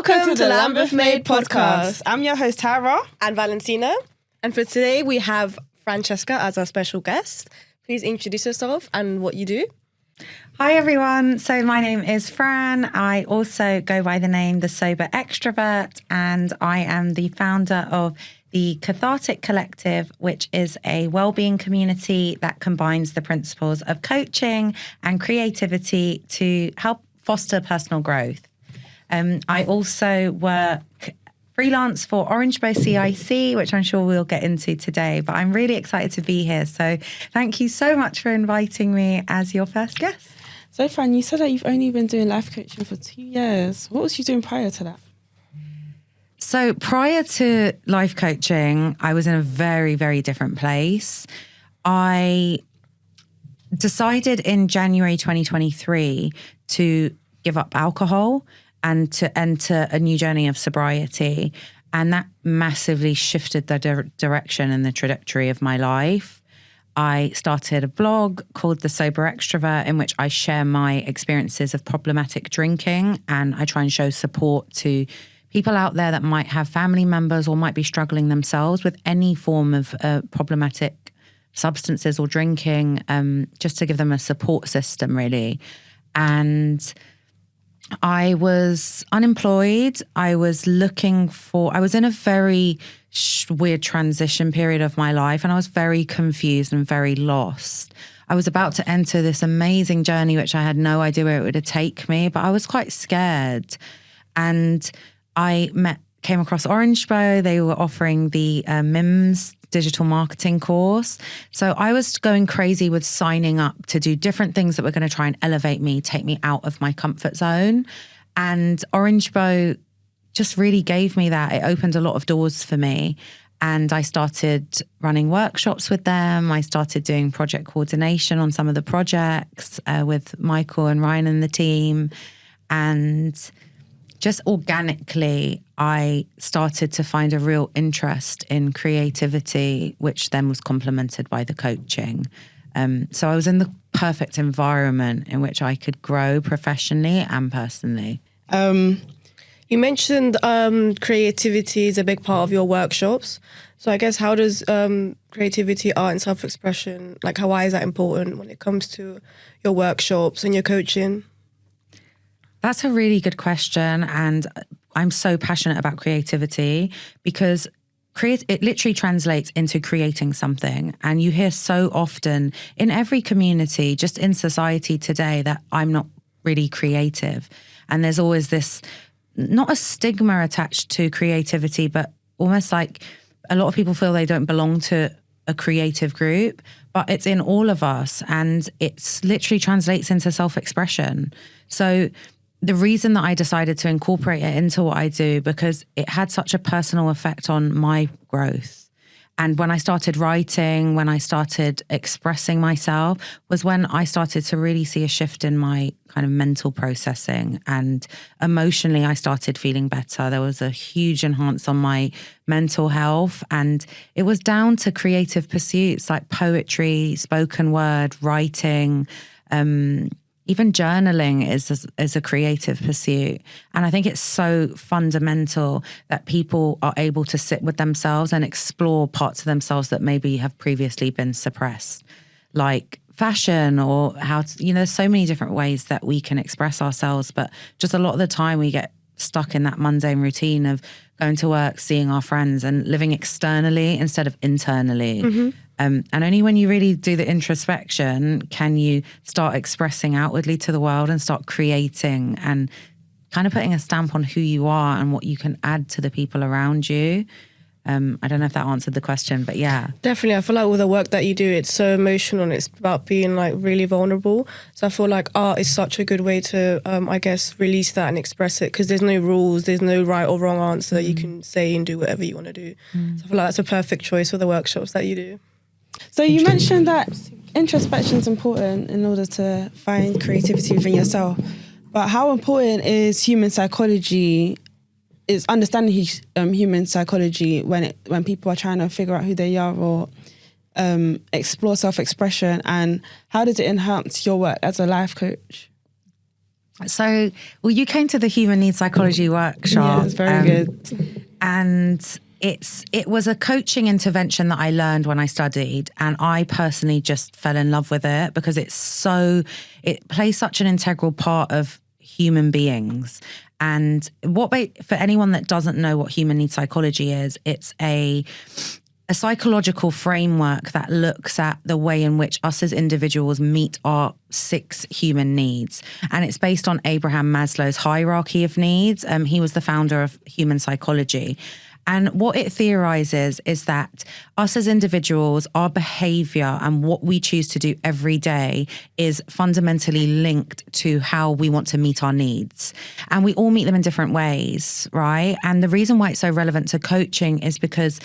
Welcome to Lambeth Made Podcast. I'm your host, Tara. And Valentina. And for today, we have Francesca as our special guest. Please introduce yourself and what you do. Hi, everyone. So my name is Fran. I also go by the name The Sober Extrovert, and I am the founder of the Cathartic Collective, which is a wellbeing community that combines the principles of coaching and creativity to help foster personal growth. I also work freelance for Orange Bow CIC, which I'm sure we'll get into today, but I'm really excited to be here. So thank you so much for inviting me as your first guest. So Fran, you said that you've only been doing life coaching for 2 years. What was you doing prior to that? So prior to life coaching, I was in a very, very different place. I decided in January 2023 to give up alcohol and to enter a new journey of sobriety. And that massively shifted the direction and the trajectory of my life. I started a blog called The Sober Extrovert, in which I share my experiences of problematic drinking, and I try and show support to people out there that might have family members or might be struggling themselves with any form of problematic substances or drinking, just to give them a support system, really. And I was unemployed. I was in a very weird transition period of my life, and I was very confused and very lost. I was about to enter this amazing journey, which I had no idea where it would take me, but I was quite scared. And I came across Orange Bow. They were offering the MIMS digital marketing course. So I was going crazy with signing up to do different things that were going to try and elevate me, take me out of my comfort zone. And Orange Bow just really gave me that. It opened a lot of doors for me. And I started running workshops with them. I started doing project coordination on some of the projects with Michael and Ryan and the team. And just organically, I started to find a real interest in creativity, which then was complemented by the coaching. So I was in the perfect environment in which I could grow professionally and personally. You mentioned creativity is a big part of your workshops. So I guess how does creativity, art and self-expression, why is that important when it comes to your workshops and your coaching? That's a really good question. And I'm so passionate about creativity because it literally translates into creating something. And you hear so often in every community, just in society today, that I'm not really creative. And there's always this, not a stigma attached to creativity, but almost like a lot of people feel they don't belong to a creative group, but it's in all of us. And it's literally translates into self-expression. So the reason that I decided to incorporate it into what I do, because it had such a personal effect on my growth. And when I started writing, when I started expressing myself, was when I started to really see a shift in my kind of mental processing. And emotionally, I started feeling better. There was a huge enhance on my mental health. And it was down to creative pursuits like poetry, spoken word, writing, even journaling is a creative pursuit. And I think it's so fundamental that people are able to sit with themselves and explore parts of themselves that maybe have previously been suppressed, like fashion or there's so many different ways that we can express ourselves. But just a lot of the time we get stuck in that mundane routine of going to work, seeing our friends and living externally instead of internally. Mm-hmm. And only when you really do the introspection can you start expressing outwardly to the world and start creating and kind of putting a stamp on who you are and what you can add to the people around you. I don't know if that answered the question, but yeah. Definitely. I feel like with the work that you do, it's so emotional and it's about being really vulnerable. So I feel like art is such a good way to, release that and express it because there's no rules, there's no right or wrong answer. You can say and do whatever you want to do. So I feel like that's a perfect choice for the workshops that you do. So you mentioned that introspection is important in order to find creativity within yourself. But how important is human psychology? Is understanding human psychology when people are trying to figure out who they are or explore self-expression, and how does it enhance your work as a life coach? So, well, you came to the Human Needs Psychology workshop. Yeah, it's very good. And it was a coaching intervention that I learned when I studied, and I personally just fell in love with it because it plays such an integral part of human beings. And for anyone that doesn't know what human needs psychology is, it's a psychological framework that looks at the way in which us as individuals meet our 6 human needs. And it's based on Abraham Maslow's hierarchy of needs. He was the founder of human psychology. And what it theorizes is that us as individuals, our behavior and what we choose to do every day is fundamentally linked to how we want to meet our needs. And we all meet them in different ways, right? And the reason why it's so relevant to coaching is because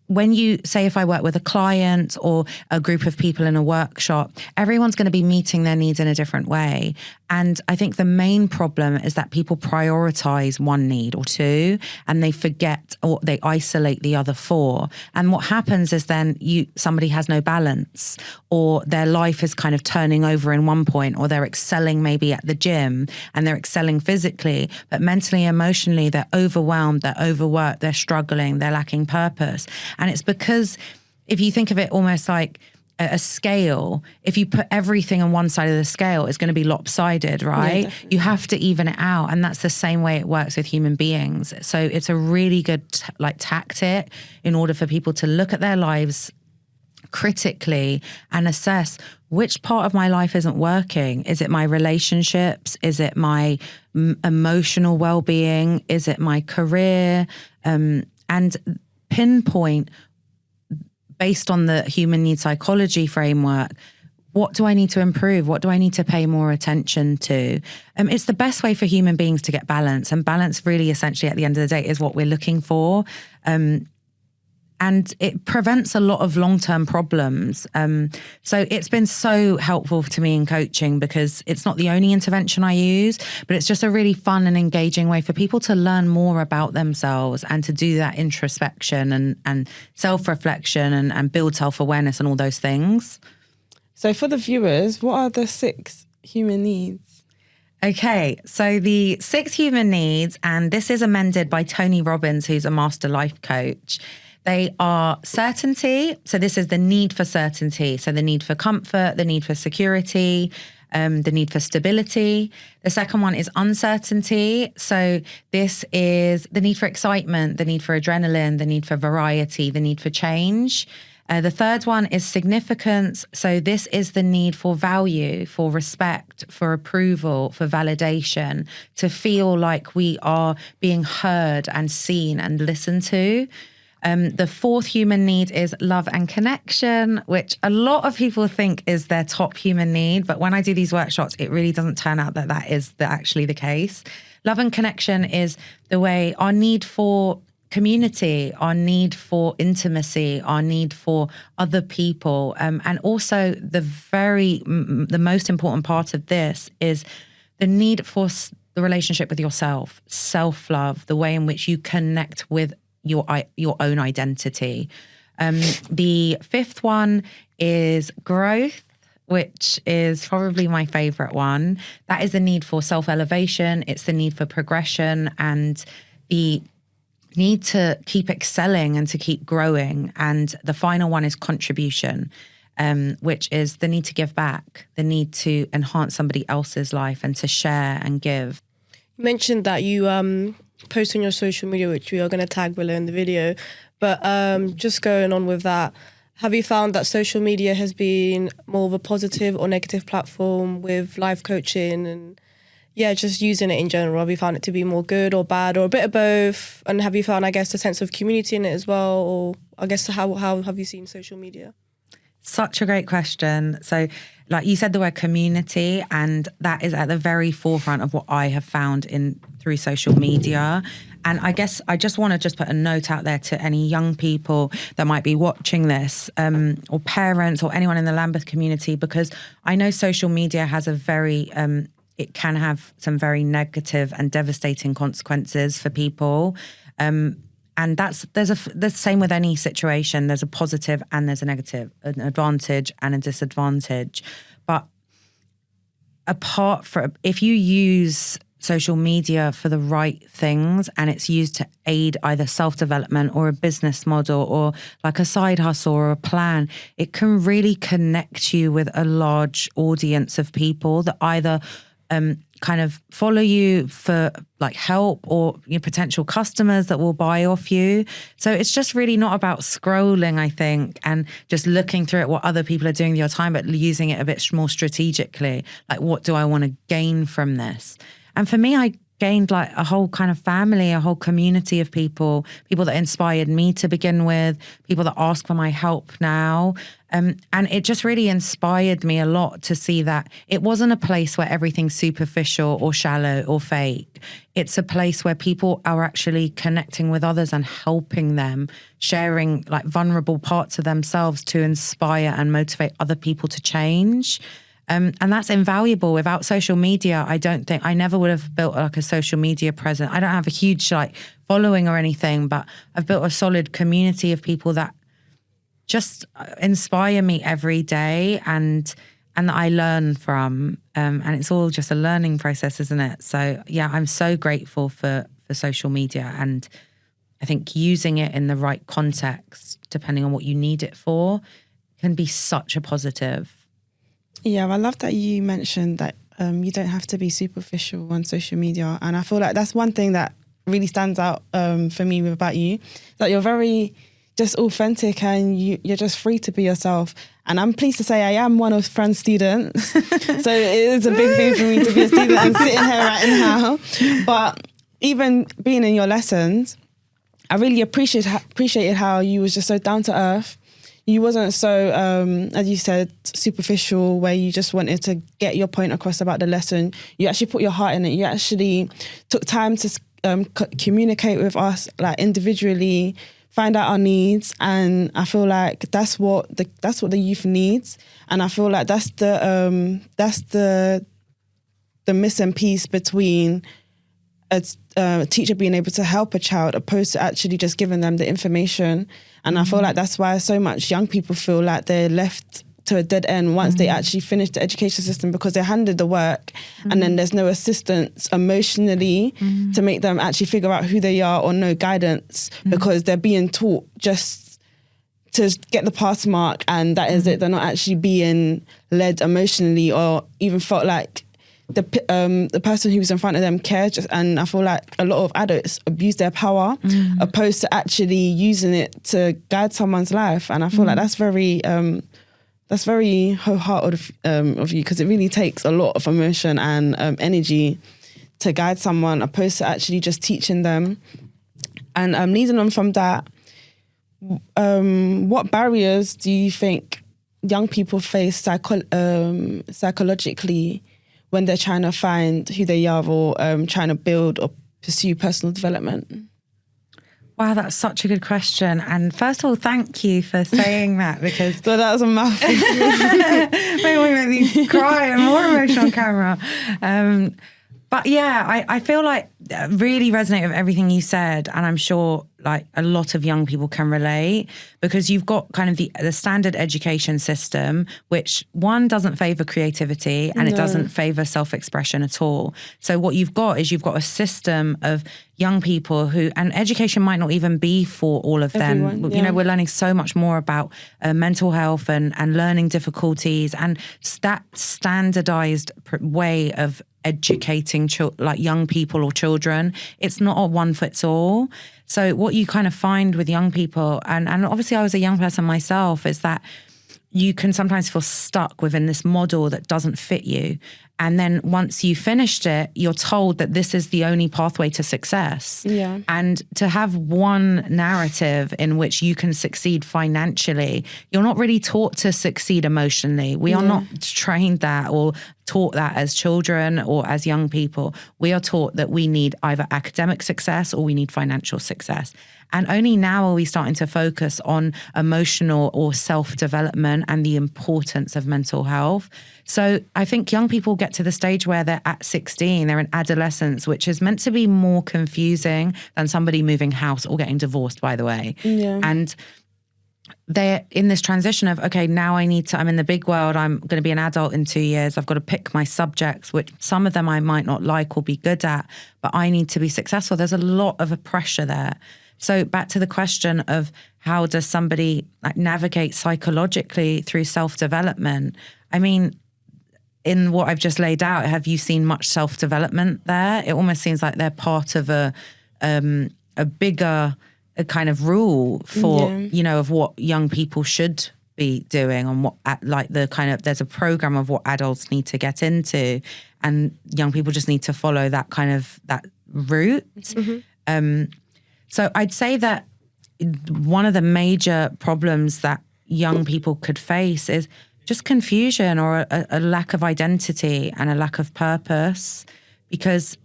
when you say, if I work with a client or a group of people in a workshop, everyone's going to be meeting their needs in a different way. And I think the main problem is that people prioritize one need or two, and they forget or they isolate the other 4. And what happens is then somebody has no balance, or their life is kind of turning over in one point, or they're excelling maybe at the gym and they're excelling physically, but mentally, emotionally, they're overwhelmed, they're overworked, they're struggling, they're lacking purpose. And it's because if you think of it almost like a scale, if you put everything on one side of the scale, it's going to be lopsided, right? Yeah, you have to even it out. And that's the same way it works with human beings. So it's a really good tactic in order for people to look at their lives critically and assess which part of my life isn't working. Is it my relationships? Is it my emotional well-being? Is it my career? And pinpoint, based on the human needs psychology framework, what do I need to improve? What do I need to pay more attention to? It's the best way for human beings to get balance. And balance really essentially at the end of the day is what we're looking for. And it prevents a lot of long-term problems. So it's been so helpful to me in coaching because it's not the only intervention I use, but it's just a really fun and engaging way for people to learn more about themselves and to do that introspection and self-reflection and build self-awareness and all those things. So for the viewers, what are the 6 human needs? Okay, so the 6 human needs, and this is amended by Tony Robbins, who's a master life coach. They are certainty. So this is the need for certainty. So the need for comfort, the need for security, the need for stability. The second one is uncertainty. So this is the need for excitement, the need for adrenaline, the need for variety, the need for change. The third one is significance. So this is the need for value, for respect, for approval, for validation, to feel like we are being heard and seen and listened to. The 4th human need is love and connection, which a lot of people think is their top human need. But when I do these workshops, it really doesn't turn out that is actually the case. Love and connection is the way our need for community, our need for intimacy, our need for other people. And also the most important part of this is the need for the relationship with yourself, self-love, the way in which you connect with your own identity. The 5th one is growth, which is probably my favorite one. That is the need for self-elevation. It's the need for progression and the need to keep excelling and to keep growing. And the final one is contribution, which is the need to give back, the need to enhance somebody else's life and to share and give. You mentioned that you post on your social media, which we are going to tag below in the video. But just going on with that, have you found that social media has been more of a positive or negative platform with life coaching and just using it in general? Have you found it to be more good or bad or a bit of both? And have you found, I guess, a sense of community in it as well? Or I guess how have you seen social media? Such a great question. So like you said the word community, and that is at the very forefront of what I have found through social media. And I guess I just want to just put a note out there to any young people that might be watching this, or parents or anyone in the Lambeth community, because I know social media has it can have some very negative and devastating consequences for people. And there's the same with any situation. There's a positive and there's a negative, an advantage and a disadvantage. But apart from, if you use social media for the right things and it's used to aid either self-development or a business model or like a side hustle or a plan, it can really connect you with a large audience of people that either kind of follow you for like help or your potential customers that will buy off you. So it's just really not about scrolling, I think, and just looking through at what other people are doing with your time, but using it a bit more strategically. Like, what do I want to gain from this? And for me, I gained like a whole kind of family, a whole community of people that inspired me to begin with, people that ask for my help now. And it just really inspired me a lot to see that it wasn't a place where everything's superficial or shallow or fake. It's a place where people are actually connecting with others and helping them, sharing like vulnerable parts of themselves to inspire and motivate other people to change. And that's invaluable. Without social media, I never would have built like a social media presence. I don't have a huge like following or anything, but I've built a solid community of people that just inspire me every day and that I learn from. And it's all just a learning process, isn't it? So yeah, I'm so grateful for social media, and I think using it in the right context, depending on what you need it for, can be such a positive. Yeah, I love that you mentioned that you don't have to be superficial on social media. And I feel like that's one thing that really stands out for me about you, that you're very just authentic and you're just free to be yourself. And I'm pleased to say I am one of Fran's students. So it is a big thing for me to be a student and sitting here right now. But even being in your lessons, I really appreciated how you was just so down to earth. You wasn't so, as you said, superficial, where you just wanted to get your point across about the lesson. You actually put your heart in it. You actually took time to communicate with us, like individually, find out our needs. And I feel like that's what the youth needs. And I feel like that's the missing piece between a teacher being able to help a child opposed to actually just giving them the information. And I feel like that's why so much young people feel like they're left to a dead end once they actually finish the education system, because they're handed the work and then there's no assistance emotionally to make them actually figure out who they are, or no guidance because they're being taught just to get the pass mark and that is it. They're not actually being led emotionally or even felt like the person who's in front of them cares. And I feel like a lot of adults abuse their power opposed to actually using it to guide someone's life. And I feel like that's very wholehearted of you, because it really takes a lot of emotion and energy to guide someone opposed to actually just teaching them. And leading on from that, what barriers do you think young people face psychologically when they're trying to find who they are or trying to build or pursue personal development? Wow, that's such a good question. And first of all, thank you for saying that, because So that was a mouthful. make me cry. I'm more emotional on camera. But yeah, I feel like really resonate with everything you said. And I'm sure like a lot of young people can relate, because you've got kind of the standard education system, which one doesn't favor creativity and it doesn't favor self-expression at all. So what you've got is you've got a system of young people who, and education might not even be for all of them. You know, we're learning so much more about mental health and learning difficulties, and that standardized way of educating like young people or children, it's not a one fits all. So what you kind of find with young people, and obviously I was a young person myself, is that you can sometimes feel stuck within this model that doesn't fit you. And then once you finished it, you're told that this is the only pathway to success. Yeah. And to have one narrative in which you can succeed financially, you're not really taught to succeed emotionally. We are not trained that or taught that as children or as young people. We are taught that we need either academic success or we need financial success. And only now are we starting to focus on emotional or self-development and the importance of mental health. So I think young people get to the stage where they're at 16, they're in adolescence, which is meant to be more confusing than somebody moving house or getting divorced, by the way. Yeah. And they're in this transition of, okay, now I'm in the big world, I'm going to be an adult in 2 years, I've got to pick my subjects, which some of them I might not like or be good at, but I need to be successful. There's a lot of a pressure there. So back to the question of how does somebody like navigate psychologically through self-development? I mean, in what I've just laid out, have you seen much self-development there? It almost seems like they're part of a bigger kind of rule for, of what young people should be doing and what there's a program of what adults need to get into, and young people just need to follow that route. So I'd say that one of the major problems that young people could face is just confusion or a lack of identity and a lack of purpose. Because,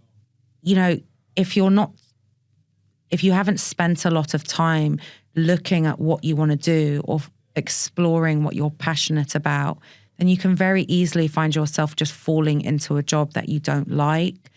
if you haven't spent a lot of time looking at what you want to do or exploring what you're passionate about, then you can very easily find yourself just falling into a job that you don't like.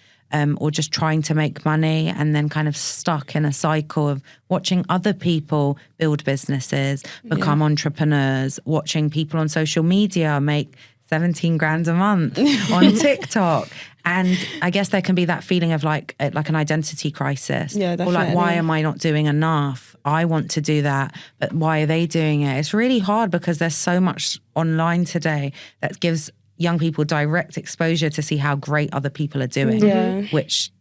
Or just trying to make money and then kind of stuck in a cycle of watching other people build businesses, become entrepreneurs, watching people on social media make 17 grand a month on TikTok. And I guess there can be that feeling of like an identity crisis. Yeah, definitely. Or like, why am I not doing enough? I want to do that, but why are they doing it? It's really hard because there's so much online today that gives young people direct exposure to see how great other people are doing, which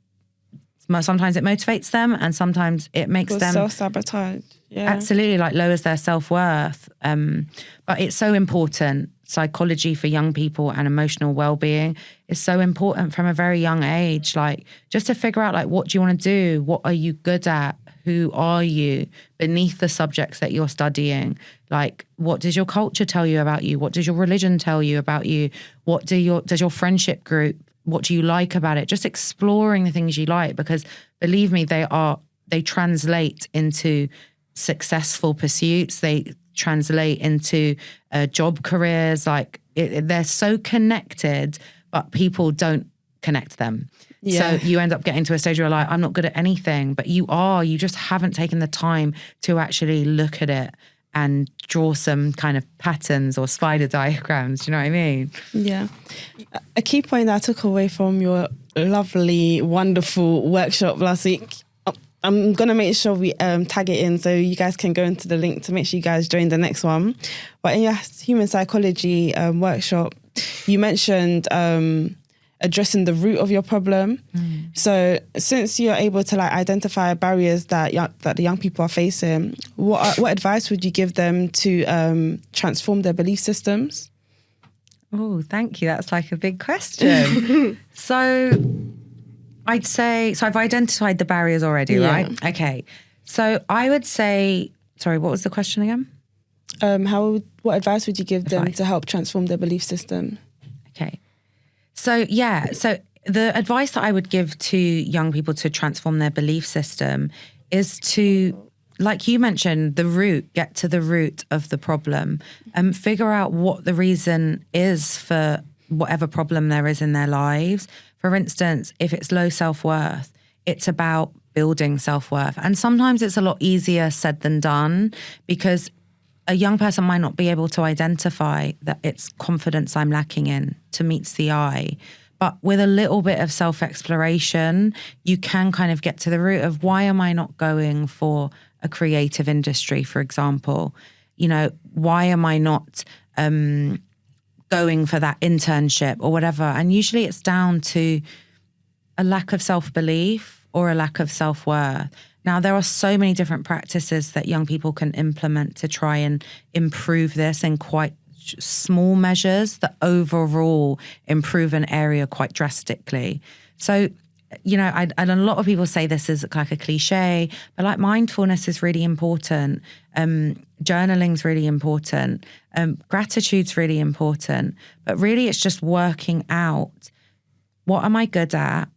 sometimes it motivates them and sometimes it makes them self-sabotage. Absolutely, like lowers their self-worth. But it's so important. Psychology for young people and emotional well-being is so important from a very young age. Like just to figure out like, what do you want to do? What are you good at? Who are you beneath the subjects that you're studying? Like, what does your culture tell you about you? What does your religion tell you about you? What does your friendship group, what do you like about it? Just exploring the things you like, because believe me, they translate into successful pursuits. They translate into job careers. Like they're so connected, but people don't connect them. So you end up getting to a stage where you're like, I'm not good at anything, but you just haven't taken the time to actually look at it and draw some kind of patterns or spider diagrams. Do you know what I mean? Yeah. A key point that I took away from your lovely, wonderful workshop last week, I'm going to make sure we tag it in so you guys can go into the link to make sure you guys join the next one. But in your human psychology workshop, you mentioned addressing the root of your problem. So since you're able to like identify barriers that the young people are facing, what advice would you give them to transform their belief systems? Oh, thank you. That's like a big question. So I'd say, I've identified the barriers already, right? Okay. So I would say, sorry, what was the question again? What advice would you give them to help transform their belief system? Okay. So the advice that I would give to young people to transform their belief system is to, like you mentioned, get to the root of the problem and figure out what the reason is for whatever problem there is in their lives. For instance, if it's low self-worth, it's about building self-worth. And sometimes it's a lot easier said than done, because a young person might not be able to identify that it's confidence I'm lacking in to meets the eye. But with a little bit of self-exploration, you can kind of get to the root of, why am I not going for a creative industry, for example? Why am I not going for that internship or whatever? And usually it's down to a lack of self-belief or a lack of self-worth. Now, there are so many different practices that young people can implement to try and improve this in quite small measures that overall improve an area quite drastically. So, and a lot of people say this is like a cliche, but like mindfulness is really important. Journaling's really important. Gratitude's really important. But really it's just working out, what am I good at?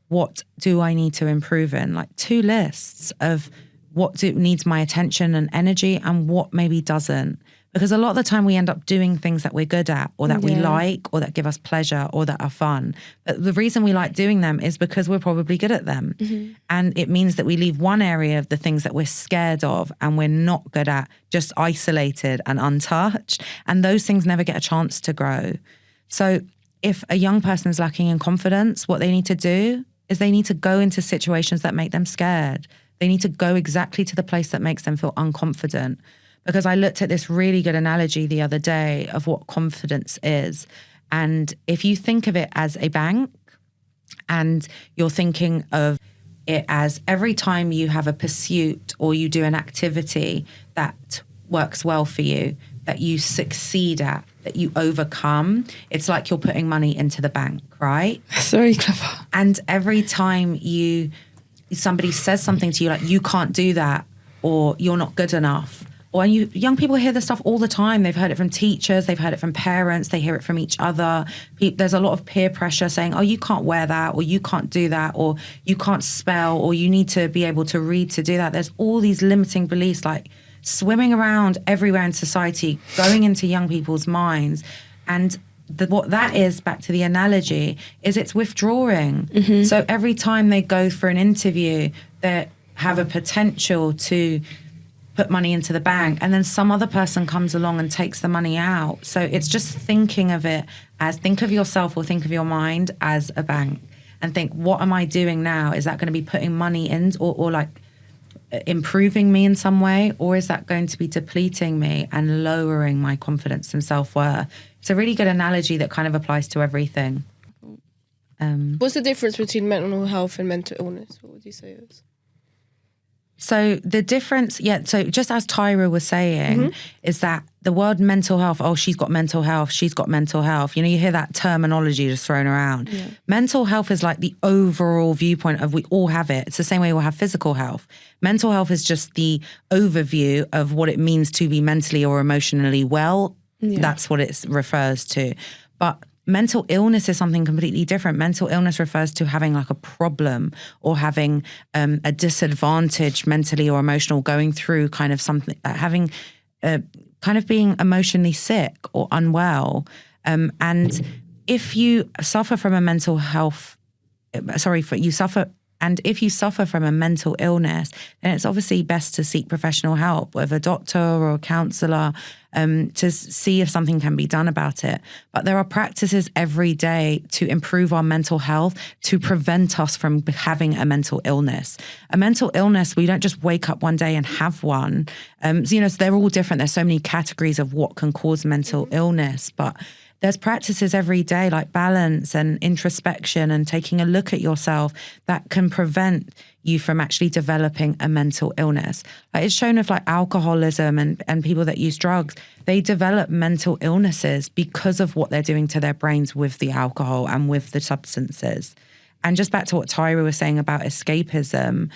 What do I need to improve in? Like 2 lists of what needs my attention and energy and what maybe doesn't. Because a lot of the time we end up doing things that we're good at or that we like or that give us pleasure or that are fun. But the reason we like doing them is because we're probably good at them. And it means that we leave one area of the things that we're scared of and we're not good at just isolated and untouched. And those things never get a chance to grow. So if a young person is lacking in confidence, what they need to do is they need to go into situations that make them scared. They need to go exactly to the place that makes them feel unconfident. Because I looked at this really good analogy the other day of what confidence is. And if you think of it as a bank and you're thinking of it as every time you have a pursuit or you do an activity that works well for you, that you succeed at, that you overcome, it's like you're putting money into the bank, right? That's very clever. And every time somebody says something to you like, you can't do that, or you're not good enough, or young people hear this stuff all the time. They've heard it from teachers, they've heard it from parents, they hear it from each other. There's a lot of peer pressure saying, oh, you can't wear that, or you can't do that, or you can't spell, or you need to be able to read to do that. There's all these limiting beliefs like swimming around everywhere in society, going into young people's minds. And what that is, back to the analogy, is it's withdrawing. So every time they go for an interview, they have a potential to put money into the bank, and then some other person comes along and takes the money out. So it's just thinking of it as, think of yourself or think of your mind as a bank and think, what am I doing now? Is that going to be putting money in or like improving me in some way, or is that going to be depleting me and lowering my confidence and self-worth? It's a really good analogy that kind of applies to everything. What's the difference between mental health and mental illness? What would you say it is? So the difference, so just as Tyra was saying, is that the word mental health, oh, she's got mental health, she's got mental health. You know, you hear that terminology just thrown around. Yeah. Mental health is like the overall viewpoint of we all have it. It's the same way we'll have physical health. Mental health is just the overview of what it means to be mentally or emotionally well. Yeah. That's what it refers to. But mental illness is something completely different. Mental illness refers to having like a problem or having a disadvantage mentally or emotional, going through kind of something, having kind of being emotionally sick or unwell. And if you suffer from a mental health, if you suffer from a mental illness, then it's obviously best to seek professional help with a doctor or a counsellor to see if something can be done about it. But there are practices every day to improve our mental health, to prevent us from having a mental illness. A mental illness, we don't just wake up one day and have one. So they're all different. There's so many categories of what can cause mental illness, but there's practices every day like balance and introspection and taking a look at yourself that can prevent you from actually developing a mental illness. Like it's shown with like alcoholism and people that use drugs, they develop mental illnesses because of what they're doing to their brains with the alcohol and with the substances. And just back to what Tyra was saying about escapism,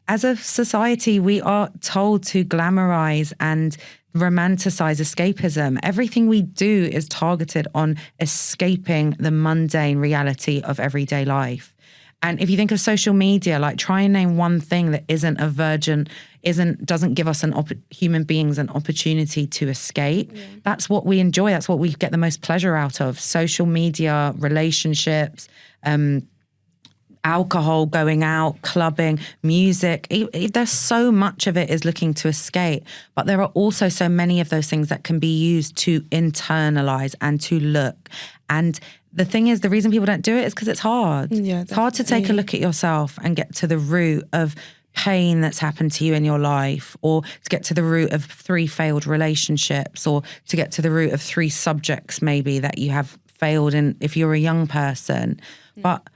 as a society, we are told to glamorize and romanticize escapism. Everything we do is targeted on escaping the mundane reality of everyday life. And if you think of social media, like try and name one thing that isn't a virgin, doesn't give us human beings an opportunity to escape. Yeah. That's what we enjoy. That's what we get the most pleasure out of. Social media, relationships, alcohol, going out, clubbing, music. There's so much of it is looking to escape, but there are also so many of those things that can be used to internalize and to look. And the thing is, the reason people don't do it is because it's hard. Yeah, it's hard to take a look at yourself and get to the root of pain that's happened to you in your life, or to get to the root of 3 failed relationships, or to get to the root of 3 subjects maybe that you have failed in if you're a young person. But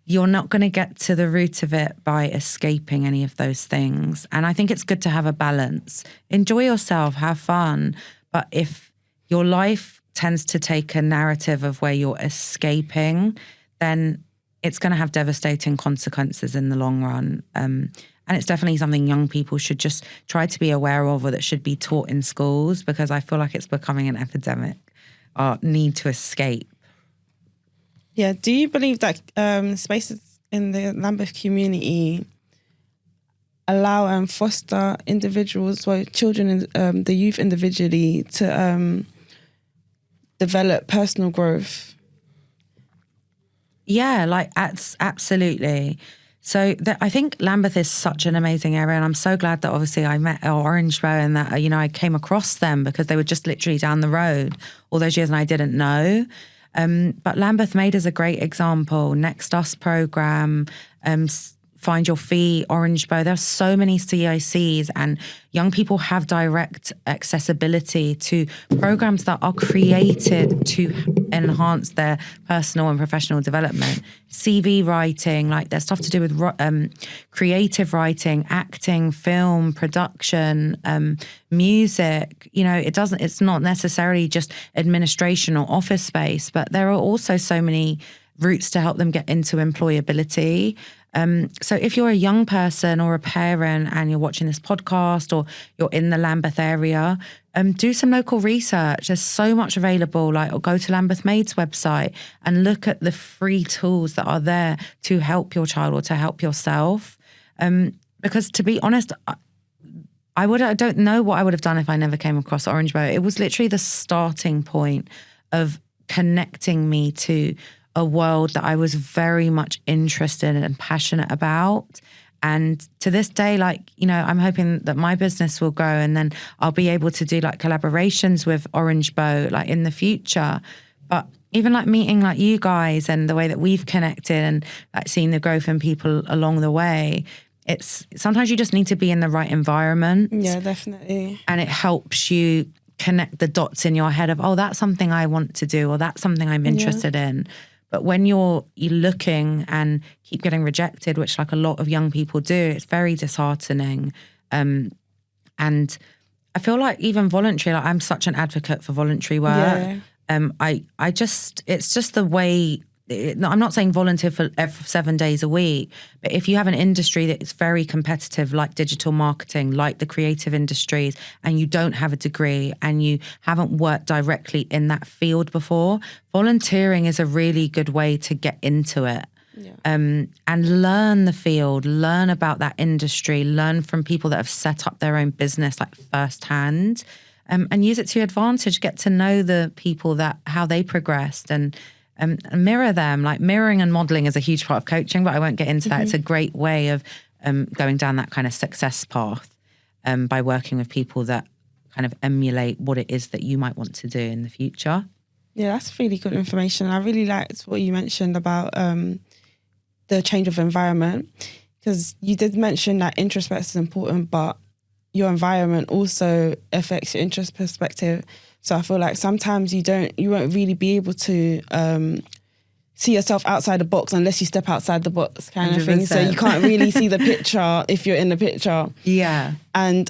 you're not going to get to the root of it by escaping any of those things. And I think it's good to have a balance. Enjoy yourself, have fun. But if your life tends to take a narrative of where you're escaping, then it's going to have devastating consequences in the long run. And it's definitely something young people should just try to be aware of, or that should be taught in schools, because I feel like it's becoming an epidemic, our need to escape. Yeah, do you believe that spaces in the Lambeth community allow and foster individuals, or children, the youth individually, to develop personal growth. Yeah, like absolutely. So I think Lambeth is such an amazing area, and I'm so glad that obviously I met Orange Bow and that, I came across them because they were just literally down the road all those years and I didn't know. But Lambeth Made is a great example. Next Us program, Find Your Feet, Orange Bow. There are so many CICs, and young people have direct accessibility to programs that are created to enhance their personal and professional development. CV writing, like there's stuff to do with creative writing, acting, film, production, music. It's not necessarily just administration or office space, but there are also so many routes to help them get into employability. So if you're a young person or a parent and you're watching this podcast or you're in the Lambeth area, do some local research. There's so much available, or go to Lambeth Made's website and look at the free tools that are there to help your child or to help yourself. Because to be honest, I don't know what I would have done if I never came across Orange Bow. It was literally the starting point of connecting me to a world that I was very much interested and passionate about. And to this day, I'm hoping that my business will grow and then I'll be able to do collaborations with Orange Bow in the future. But even meeting you guys and the way that we've connected and seeing the growth in people along the way, it's sometimes you just need to be in the right environment. Yeah, definitely. And it helps you connect the dots in your head of, that's something I want to do, or that's something I'm interested in. But when you're looking and keep getting rejected, which a lot of young people do, it's very disheartening. And I feel even voluntary, I'm such an advocate for voluntary work. Yeah. It's just the way, I'm not saying volunteer for 7 days a week, but if you have an industry that is very competitive, like digital marketing, like the creative industries, and you don't have a degree and you haven't worked directly in that field before, volunteering is a really good way to get into it. Yeah. And learn the field, learn about that industry, learn from people that have set up their own business firsthand, and use it to your advantage. Get to know the people how they progressed and mirror them. Mirroring and modeling is a huge part of coaching, but I won't get into that. It's a great way of going down that kind of success path by working with people that kind of emulate what it is that you might want to do in the future. Yeah, that's really good information. I really liked what you mentioned about the change of environment, because you did mention that introspect is important, but your environment also affects your interest perspective. So I feel sometimes you won't really be able to see yourself outside the box unless you step outside the box kind 100%. Of thing. So you can't really see the picture if you're in the picture. Yeah. And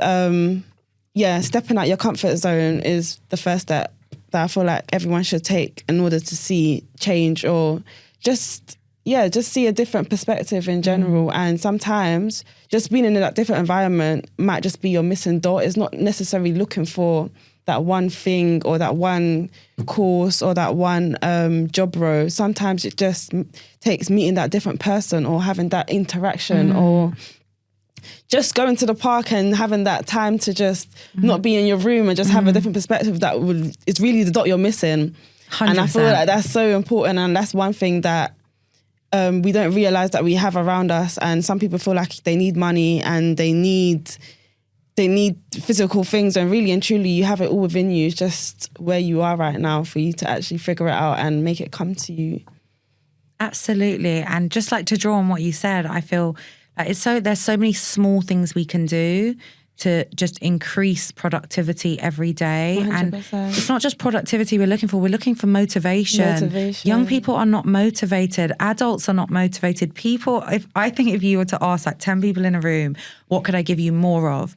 stepping out your comfort zone is the first step that I feel everyone should take in order to see change, or just see a different perspective in general. And sometimes just being in that different environment might just be your missing dot. It's not necessarily looking for that one thing or that one course or that one job role. Sometimes it just takes meeting that different person or having that interaction or just going to the park and having that time to just not be in your room and just have a different perspective it's really the dot you're missing. 100%. And I feel that's so important, and that's one thing that we don't realise that we have around us. And some people feel they need money and they need physical things, and really and truly you have it all within you. It's just where you are right now for you to actually figure it out and make it come to you. Absolutely. And just to draw on what you said, I feel there's so many small things we can do to just increase productivity every day. 100%. And it's not just productivity we're looking for motivation. Young people are not motivated. Adults are not motivated. If you were to ask 10 people in a room, what could I give you more of?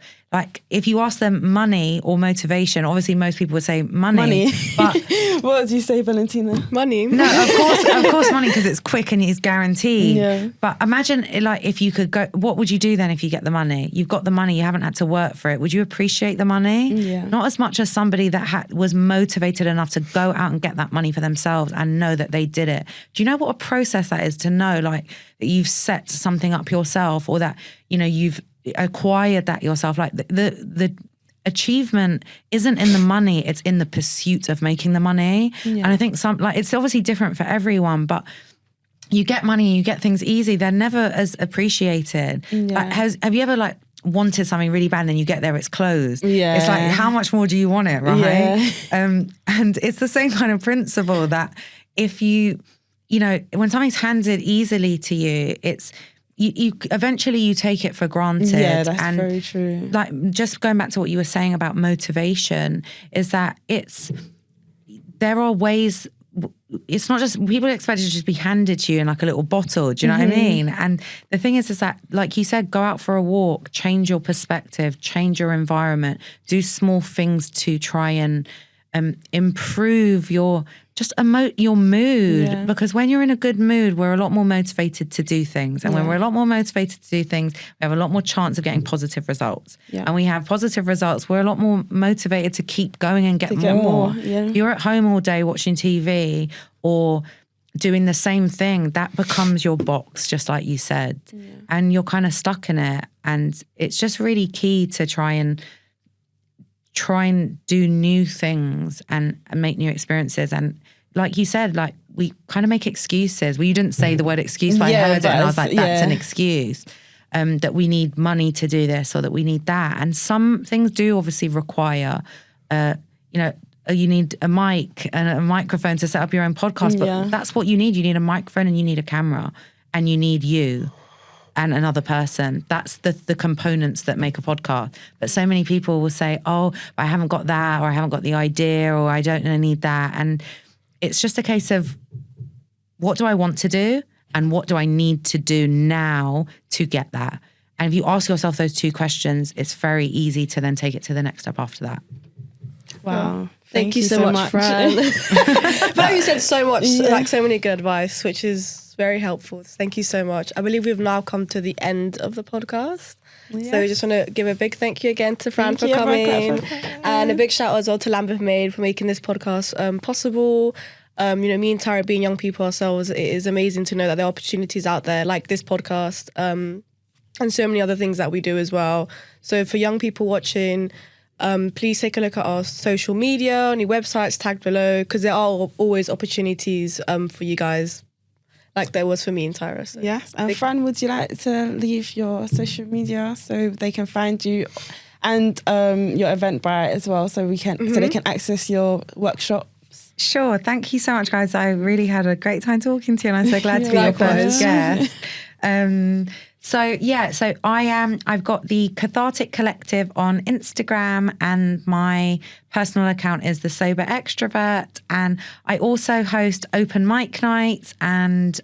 If you ask them money or motivation, obviously most people would say money. But what did you say, Valentina? Money. No, of course money, because it's quick and it's guaranteed. Yeah. But imagine if you could go, what would you do then if you get the money? You've got the money, you haven't had to work for it. Would you appreciate the money? Yeah. Not as much as somebody that was motivated enough to go out and get that money for themselves and know that they did it. Do you know what a process that is, to know that you've set something up yourself, or that you've acquired that yourself. Like the achievement isn't in the money, it's in the pursuit of making the money. And I think it's obviously different for everyone, but you get money, you get things easy, they're never as appreciated. Like, have you ever like wanted something really bad and then you get there, it's closed? It's like, how much more do you want it, right? And it's the same kind of principle that if you know, when something's handed easily to you, it's you eventually you take it for granted. Yeah, that's very true. Like, just going back to what you were saying about motivation, is that there are ways. It's not just, people expect it to just be handed to you in like a little bottle. Do you know what I mean? And the thing is that, like you said, go out for a walk, change your perspective, change your environment, do small things to try and improve your mood. Because when you're in a good mood, we're a lot more motivated to do things. And when we're a lot more motivated to do things, we have a lot more chance of getting positive results. And we have positive results, we're a lot more motivated to keep going and get more. You're at home all day watching TV or doing the same thing, that becomes your box, just like you said. And you're kind of stuck in it. And it's just really key to try and do new things and make new experiences. And like you said, like, we kind of make excuses. Well, you didn't say the word excuse, but I heard it and I was like, that's an excuse. That we need money to do this or that we need that. And some things do obviously require, you need a mic and a microphone to set up your own podcast, but that's what you need. You need a microphone and you need a camera and you need you and another person. That's the components that make a podcast. But so many people will say, oh, but I haven't got that, or I haven't got the idea, or I don't need that. And it's just a case of, what do I want to do? And what do I need to do now to get that? And if you ask yourself those two questions, it's very easy to then take it to the next step after that. Wow. Thank you so much, Fran. But you said so much, like so many good advice, which is very helpful. Thank you so much. I believe we've now come to the end of the podcast. So we just want to give a big thank you again to Fran for coming. And a big shout out as well to Lambeth Made for making this podcast possible. Me and Tara being young people ourselves, it is amazing to know that there are opportunities out there like this podcast and so many other things that we do as well. So for young people watching, please take a look at our social media, any websites tagged below, because there are always opportunities for you guys, like there was for me and Tyra. So. Yes. And Fran, would you like to leave your social media so they can find you and your Eventbrite as well, so they can access your workshop? Sure. Thank you so much, guys. I really had a great time talking to you, and I'm so glad to be your first guest. So I've got the Cathartic Collective on Instagram, and my personal account is the Sober Extrovert. And I also host open mic nights and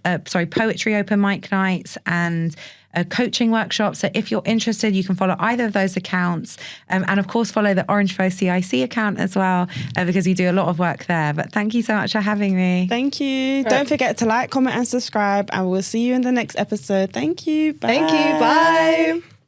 poetry open mic nights and coaching workshops. So if you're interested, you can follow either of those accounts, and of course follow the Orange Flow CIC account as well, because we do a lot of work there. But thank you so much for having me. Thank you. Don't forget to like, comment and subscribe, and we'll see you in the next episode. Thank you. Bye. Thank you. Bye.